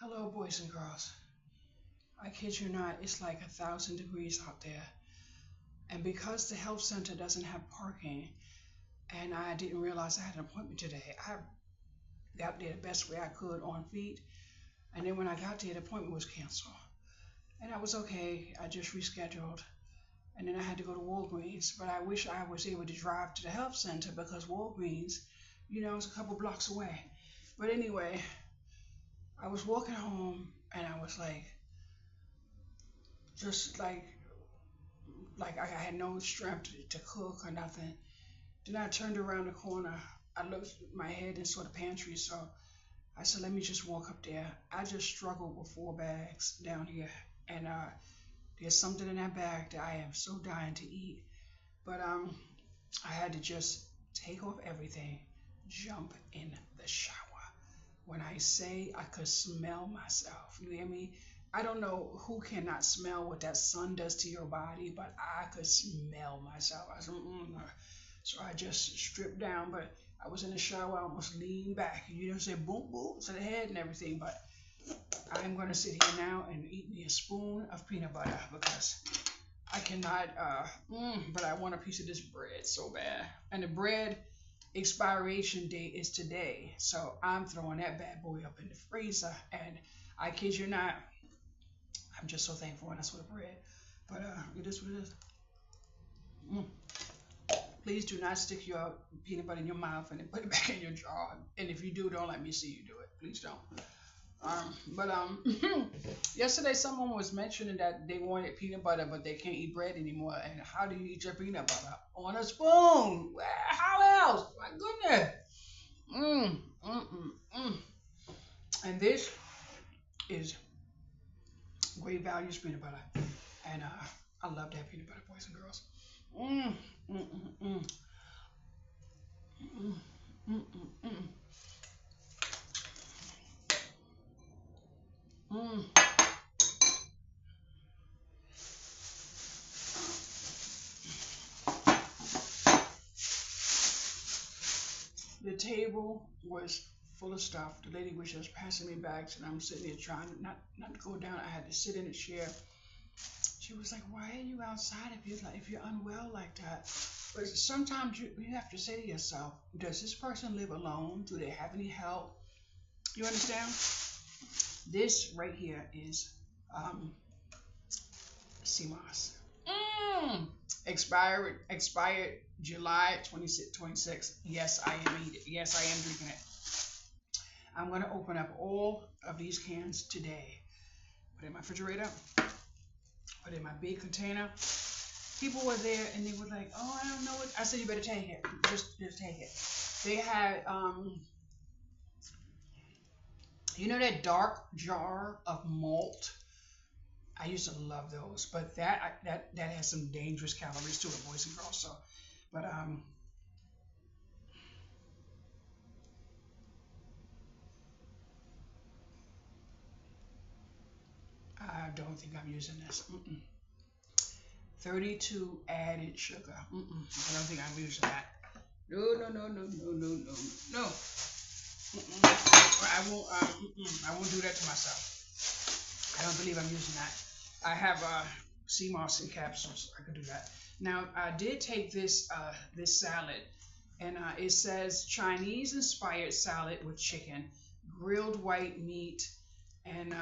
Hello, boys and girls. I kid you not, it's like 1,000 degrees out there. And because the health center doesn't have parking, and I didn't realize I had an appointment today, I got there the best way I could on feet. And then when I got there, the appointment was canceled. And I was okay. I just rescheduled. And then I had to go to Walgreens. But I wish I was able to drive to the health center because Walgreens, is a couple blocks away. But anyway, I was walking home and I was like, just like I had no strength to cook or nothing. Then I turned around the corner. I looked at my head and saw the pantry, so I said, "Let me just walk up there." I just struggled with 4 bags down here, and there's something in that bag that I am so dying to eat. But I had to just take off everything, jump in the shower. When I say I could smell myself, you hear me? I don't know who cannot smell what that sun does to your body, but I could smell myself. I said, So I just stripped down, but I was in the shower, I almost leaned back. And you know, say boom, boom to the head and everything. But I'm going to sit here now and eat me a spoon of peanut butter because I cannot, but I want a piece of this bread so bad. And the bread expiration date is today. So I'm throwing that bad boy up in the freezer. And I kid you not, I'm just so thankful when I saw the bread. But it is what it is. Mm. Please do not stick your peanut butter in your mouth and then put it back in your jaw. And if you do, don't let me see you do it. Please don't. But yesterday someone was mentioning that they wanted peanut butter, but they can't eat bread anymore. And how do you eat your peanut butter? On a spoon. How else? My goodness. Mm, mm, mm, mm. And this is Great Values peanut butter, and I love that peanut butter, boys and girls. Mm, mm, mm, mm, mm, mm, mm, mm, mm. The table was full of stuff. The lady was just passing me bags, and I'm sitting there trying not to go down. I had to sit in a chair. She was like, "Why are you outside if you're unwell like that?" But sometimes you have to say to yourself, "Does this person live alone? Do they have any help?" You understand? This right here is CMOS. Mm. Expired July 26. Yes, I am eating it. Yes, I am drinking it. I'm going to open up all of these cans today. Put it in my refrigerator. Put it in my big container. People were there and they were like, "Oh, I don't know what." I said, "You better take it. Just take it." They had that dark jar of malt. I used to love those, but that has some dangerous calories to it, boys and girls. So, but I don't think I'm using this. 32 added sugar. I don't think I'm using that. No, no, no, no, no, no, no, no. I won't. I won't do that to myself. I don't believe I'm using that. I have sea moss in capsules. I could do that. Now I did take this salad, and it says Chinese inspired salad with chicken, grilled white meat, and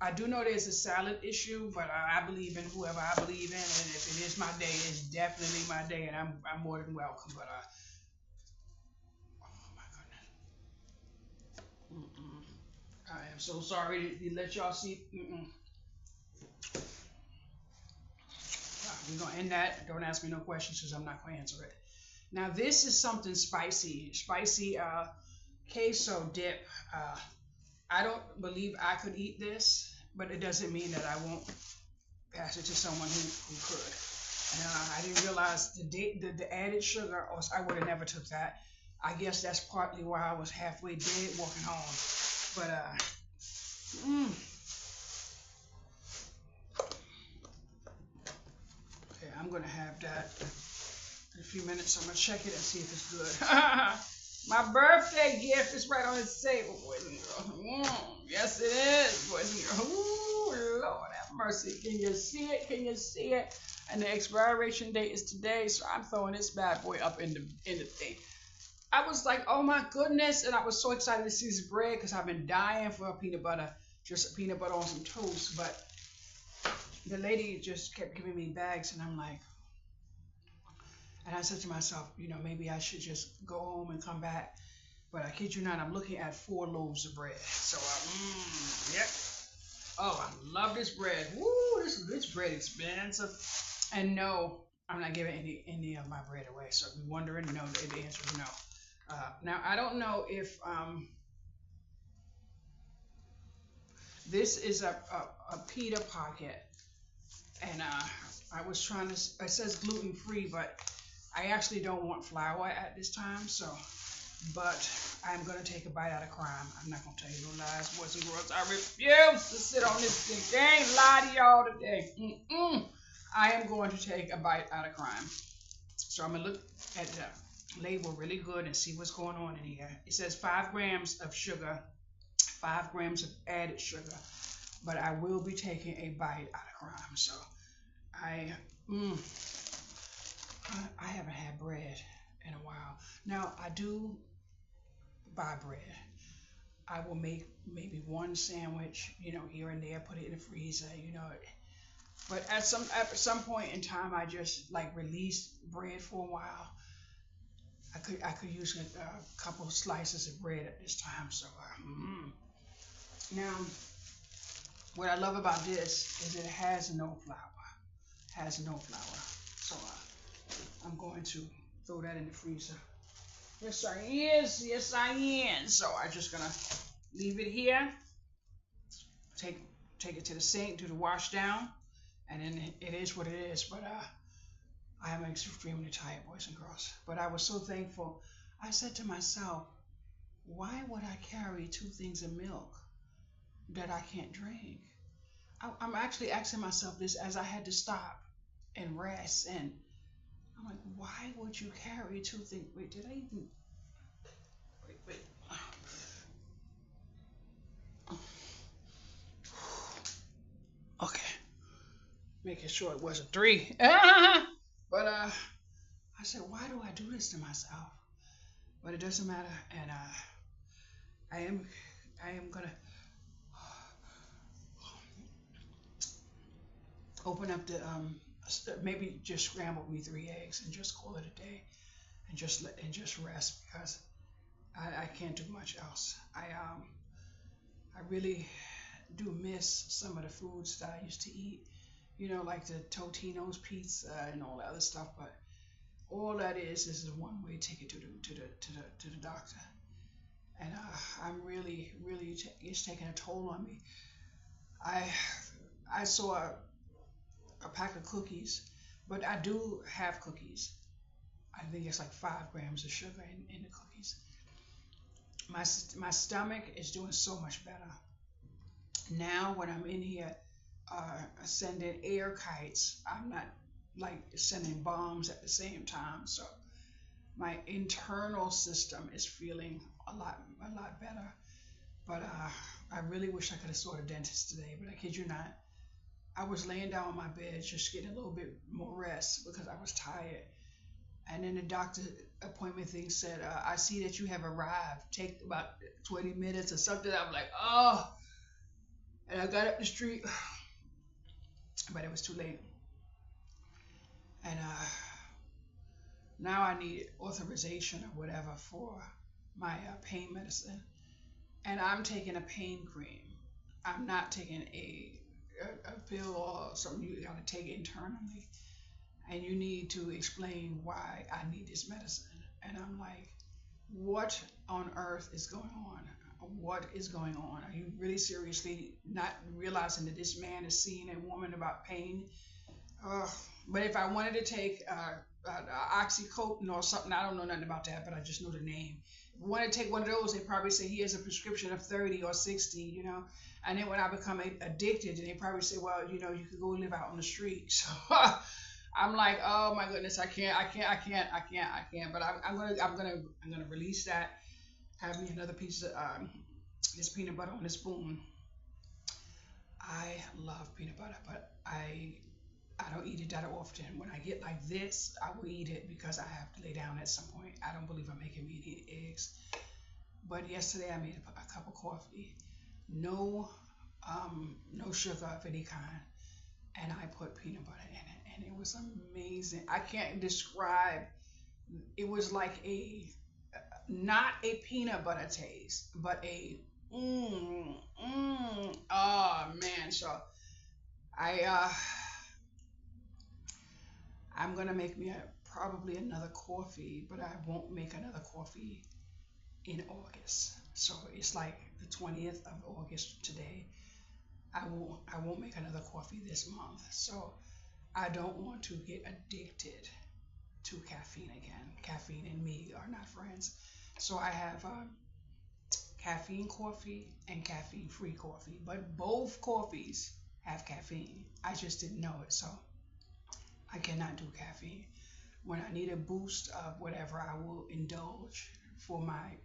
I do know there's a salad issue, but I believe in whoever I believe in, and if it is my day, it's definitely my day, and I'm more than welcome. But oh my goodness, I am so sorry to let y'all see. We're gonna end that. Don't ask me no questions because I'm not gonna answer it. Now this is something spicy queso dip. I don't believe I could eat this, but it doesn't mean that I won't pass it to someone who could. And I didn't realize the added sugar, or I would have never took that. I guess that's partly why I was halfway dead walking home. But okay, I'm gonna have that in a few minutes. I'm gonna check it and see if it's good. My birthday gift is right on the table, boys and girls. Yes, it is. mercy. Can you see it? Can you see it? And the expiration date is today, so I'm throwing this bad boy up in the thing. I was like, oh my goodness, and I was so excited to see this bread because I've been dying for a peanut butter, just a peanut butter on some toast. But the lady just kept giving me bags, and I'm like, and I said to myself, maybe I should just go home and come back. But I kid you not, I'm looking at 4 loaves of bread. So, yep. Oh, I love this bread. Woo, this bread is expensive. And no, I'm not giving any of my bread away. So if you're wondering, no, the answer is no. Now, I don't know if this is a pita pocket. And I was trying to, it says gluten free, but I actually don't want flour at this time. So, but I'm going to take a bite out of crime. I'm not going to tell you no lies, boys and girls. I refuse to sit on this thing. They ain't lie to y'all today. I am going to take a bite out of crime. So I'm going to look at the label really good and see what's going on in here. It says 5 grams of sugar, 5 grams of added sugar. But I will be taking a bite out of crime. So I haven't had bread in a while. Now I do buy bread. I will make maybe one sandwich, here and there, put it in the freezer, But at some point in time, I just like release bread for a while. I could use a couple of slices of bread at this time. So now, what I love about this is it has no flour. So I'm going to throw that in the freezer. Yes, I am. So I'm just gonna leave it here. Take it to the sink, do the wash down, and then it is what it is. But I am extremely tired, boys and girls. But I was so thankful. I said to myself, why would I carry 2 things of milk that I can't drink? I'm actually asking myself this as I had to stop and rest, and I'm like, why would you carry 2 things? Wait, did I even? Wait. Okay, making sure it wasn't 3. But I said, why do I do this to myself? But it doesn't matter, and I am gonna open up the maybe just scramble me 3 eggs and just call it a day, and just rest, because I can't do much else. I really do miss some of the foods that I used to eat, like the Totino's pizza and all that other stuff. But all that is a one-way ticket to the doctor, and I'm really it's taking a toll on me. I saw a pack of cookies, but I do have cookies. I think it's like 5 grams of sugar in the cookies. My stomach is doing so much better now. When I'm in here sending air kites, I'm not like sending bombs at the same time. So my internal system is feeling a lot better. But I really wish I could have saw the dentist today. But I kid you not, I was laying down on my bed just getting a little bit more rest because I was tired. And then the doctor appointment thing said, I see that you have arrived. Take about 20 minutes or something. I'm like, oh. And I got up the street, but it was too late. And now I need authorization or whatever for my pain medicine. And I'm taking a pain cream. I'm not taking a pill or something you got to take internally. And you need to explain why I need this medicine. And I'm like, what on earth is going on? What is going on? Are you really seriously not realizing that this man is seeing a woman about pain? But if I wanted to take oxycodone or something, I don't know nothing about that, but I just know the name. If I want to take one of those, they probably say he has a prescription of 30 or 60, And then when I become addicted, then they probably say, well, you could go live out on the street. So I'm like, oh my goodness, I can't. But I'm gonna release that. Have me another piece of this peanut butter on this spoon. I love peanut butter, but I don't eat it that often. When I get like this, I will eat it because I have to lay down at some point. I don't believe I'm making me any eggs. But yesterday I made a cup of coffee, no no sugar of any kind, and I put peanut butter in it, and it was amazing. I can't describe. It was like a not a peanut butter taste, but a oh man. So I I'm gonna make me probably another coffee, but I won't make another coffee in August. So it's like the 20th of August today. I won't make another coffee this month. So I don't want to get addicted to caffeine again. Caffeine and me are not friends. So I have caffeine coffee and caffeine free coffee, but both coffees have caffeine. I just didn't know it, so I cannot do caffeine. When I need a boost of whatever, I will indulge for my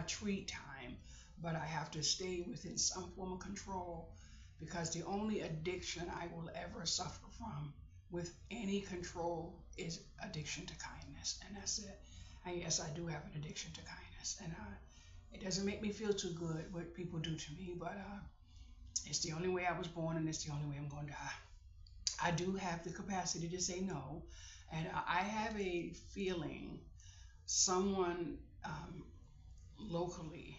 treat time, but I have to stay within some form of control because the only addiction I will ever suffer from with any control is addiction to kindness, and that's it. And yes, I do have an addiction to kindness, and it doesn't make me feel too good what people do to me, but it's the only way I was born, and it's the only way I'm going to die. I do have the capacity to say no, and I have a feeling someone locally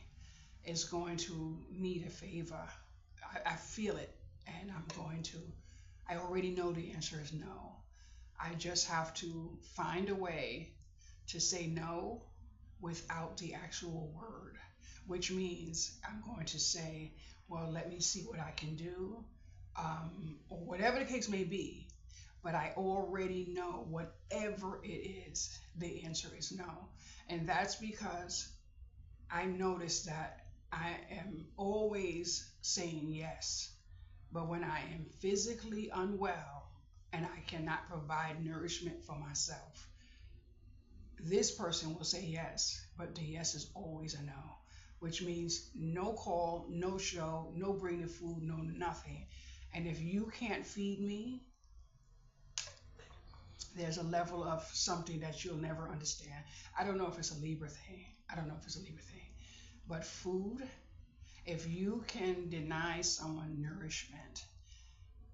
is going to need a favor. I feel it, and I already know the answer is no. I just have to find a way to say no without the actual word, which means I'm going to say, well, let me see what I can do, or whatever the case may be. But I already know whatever it is, the answer is no. And that's because I noticed that I am always saying yes. But when I am physically unwell and I cannot provide nourishment for myself, this person will say yes, but the yes is always a no, which means no call, no show, no bring the food, no nothing. And if you can't feed me, there's a level of something that you'll never understand. I don't know if it's a Libra thing. I don't know if it's a Libra thing. But food, if you can deny someone nourishment,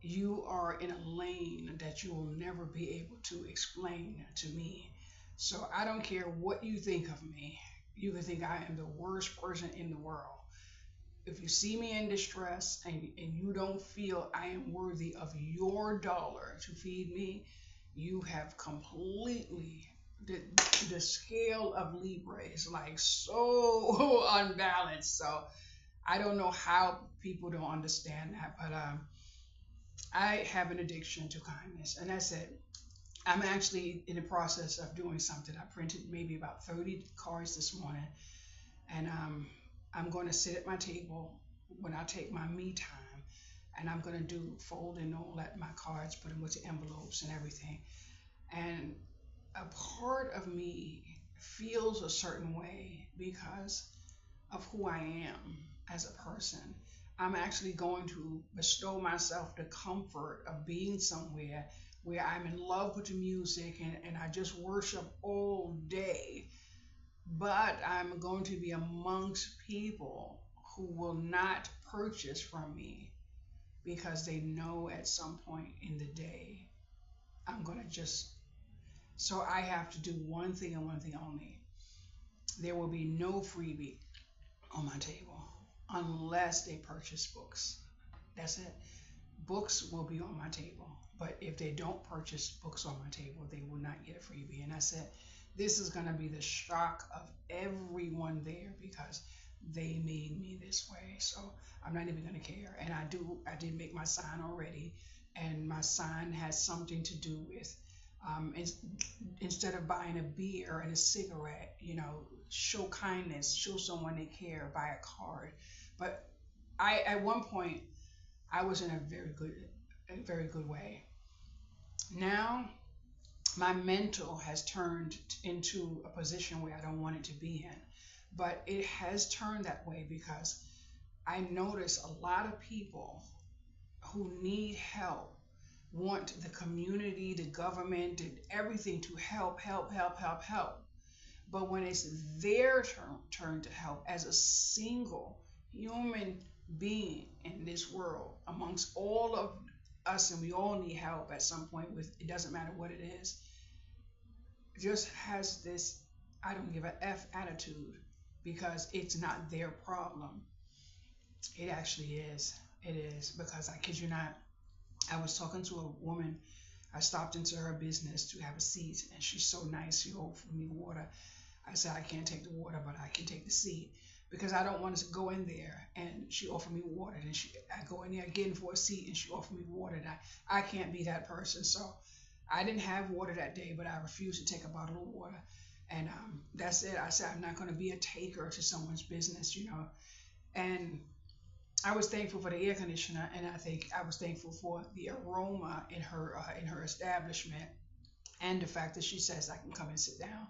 you are in a lane that you will never be able to explain to me. So I don't care what you think of me. You can think I am the worst person in the world. If you see me in distress and you don't feel I am worthy of your dollar to feed me, you have completely the scale of Libra is like so unbalanced. So I don't know how people don't understand that, but I have an addiction to kindness, and that's it. I'm actually in the process of doing something. I printed maybe about 30 cards this morning, and I'm going to sit at my table when I take my me time, and I'm going to do folding all that my cards, put them with the envelopes and everything. And a part of me feels a certain way because of who I am as a person. I'm actually going to bestow myself the comfort of being somewhere where I'm in love with the music and I just worship all day. But I'm going to be amongst people who will not purchase from me because they know at some point in the day I'm going to just. So I have to do one thing and one thing only. There will be no freebie on my table unless they purchase books. That's it. Books will be on my table. But if they don't purchase books on my table, they will not get a freebie. And I said, this is going to be the shock of everyone there because they made me this way. So I'm not even going to care. And I did make my sign already. And my sign has something to do with instead of buying a beer and a cigarette, show kindness, show someone they care, buy a card. But at one point, I was in a very good way. Now, my mental has turned into a position where I don't want it to be in. But it has turned that way because I notice a lot of people who need help want the community, the government, and everything to help, help, help, help, help. But when it's their turn to help as a single human being in this world, amongst all of us, and we all need help at some point with it doesn't matter what it is, just has this I don't give a F attitude because it's not their problem. It actually is. It is because I kid you not, I was talking to a woman. I stopped into her business to have a seat, and she's so nice. She offered me water. I said I can't take the water, but I can take the seat because I don't want to go in there. And she offered me water, and I go in there again for a seat, and she offered me water. And I can't be that person. So I didn't have water that day, but I refused to take a bottle of water. And that's it. I said I'm not going to be a taker to someone's business, you know. And I was thankful for the air conditioner, and I think I was thankful for the aroma in her establishment, and the fact that she says I can come and sit down.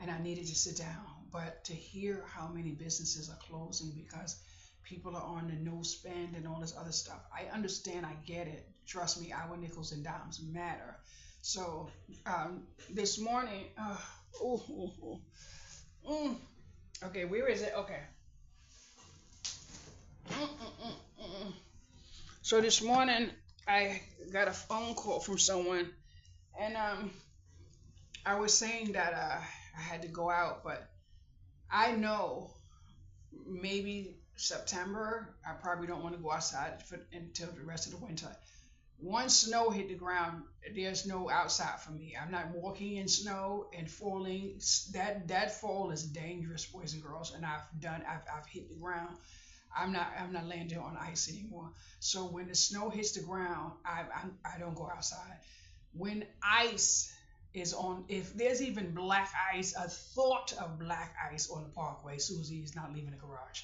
And I needed to sit down, but to hear how many businesses are closing because people are on the no spend and all this other stuff, I understand. I get it. Trust me, our nickels and dimes matter. So this morning, okay, where is it? Okay. So this morning I got a phone call from someone, and I was saying that I had to go out, but I know maybe September I probably don't want to go outside until the rest of the winter. Once snow hit the ground, there's no outside for me. I'm not walking in snow and falling. That fall is dangerous, boys and girls. And I've hit the ground. I'm not landing on ice anymore. So when the snow hits the ground, I don't go outside. When ice is on, if there's even black ice, a thought of black ice on the parkway, Susie is not leaving the garage.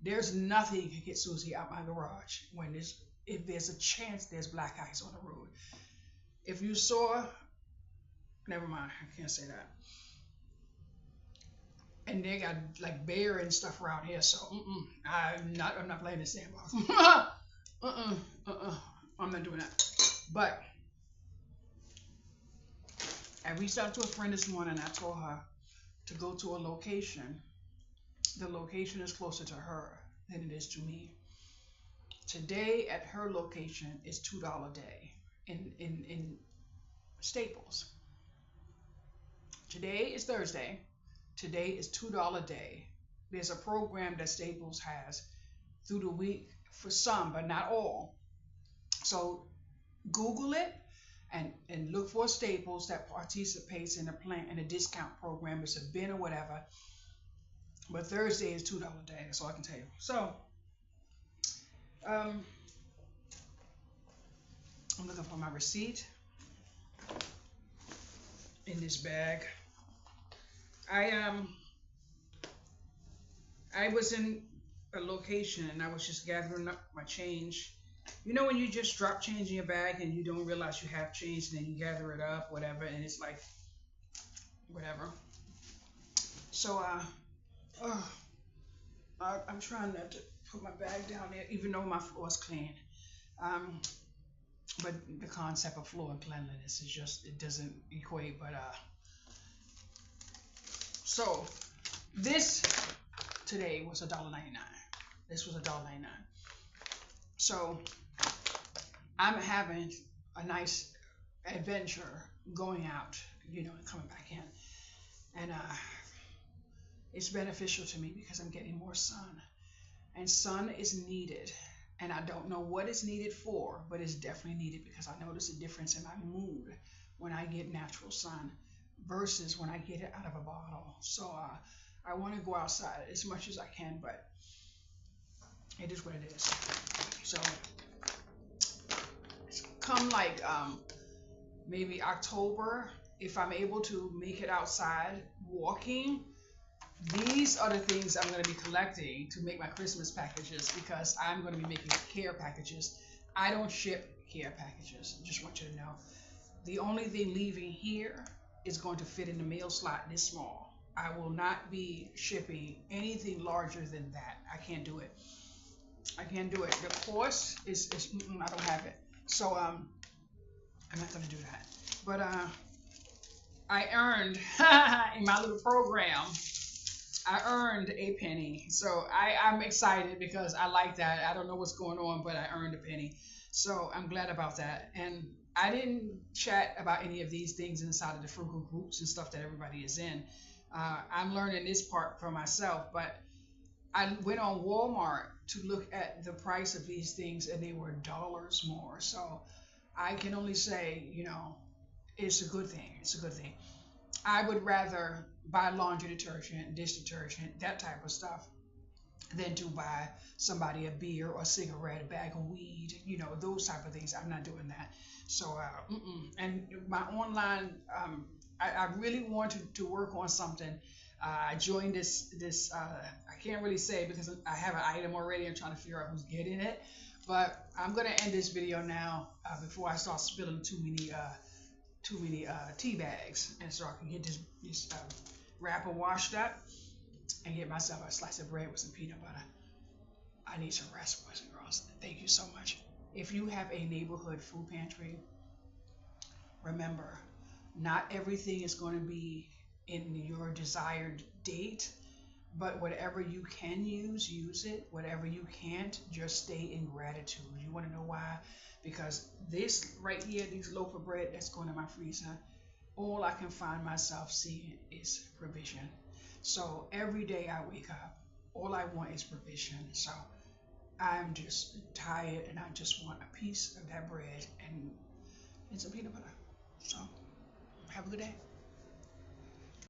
There's nothing can get Susie out my garage when if there's a chance there's black ice on the road. If you saw, never mind, I can't say that. And they got like bear and stuff around here, so I'm not playing the sandbox. I'm not doing that. But I reached out to a friend this morning. I told her to go to a location. The location is closer to her than it is to me. Today at her location is $2 a day in Staples. Today is Thursday. Today is $2 a day. There's a program that Staples has through the week for some, but not all. So Google it and look for Staples that participates in a discount program. It's a bin or whatever. But Thursday is $2 a day. That's all I can tell you. So I'm looking for my receipt in this bag. I was in a location and I was just gathering up my change. You know when you just drop change in your bag and you don't realize you have change, and then you gather it up, whatever, and it's like whatever. So I'm trying not to put my bag down there, even though my floor is clean. But the concept of floor and cleanliness is just, it doesn't equate. But so this today was $1.99. This was $1.99. So I'm having a nice adventure going out, and coming back in, and it's beneficial to me because I'm getting more sun, and sun is needed. And I don't know what it's needed for, but it's definitely needed because I notice a difference in my mood when I get natural sun versus when I get it out of a bottle. So I want to go outside as much as I can, but it is what it is. So come like maybe October, if I'm able to make it outside walking, these are the things I'm going to be collecting to make my Christmas packages, because I'm going to be making care packages. I don't ship care packages. Just want you to know. The only thing leaving here is going to fit in the mail slot this small. I will not be shipping anything larger than that. I can't do it. I can't do it. The course is I don't have it. So I'm not gonna do that. But I earned in my little program. I earned a penny. So I'm excited because I like that. I don't know what's going on, but I earned a penny. So I'm glad about that. And I didn't chat about any of these things inside of the frugal groups and stuff that everybody is in. I'm learning this part for myself, but I went on Walmart to look at the price of these things and they were dollars more. So I can only say, it's a good thing. It's a good thing. I would rather buy laundry detergent, dish detergent, that type of stuff, than to buy somebody a beer or a cigarette, a bag of weed, those type of things. I'm not doing that. So, and my online, I really wanted to work on something. I joined this. I can't really say because I have an item already. I'm trying to figure out who's getting it. But I'm gonna end this video now before I start spilling too many tea bags, and so I can get this wrapper washed up and get myself a slice of bread with some peanut butter. I need some rest, boys and girls. Thank you so much. If you have a neighborhood food pantry, remember, not everything is going to be in your desired date, but whatever you can use it. Whatever you can't, just stay in gratitude. You want to know why? Because this right here, these loaf of bread that's going in my freezer, all I can find myself seeing is provision. So every day I wake up, all I want is provision. So I'm just tired and I just want a piece of that bread and some peanut butter. So have a good day.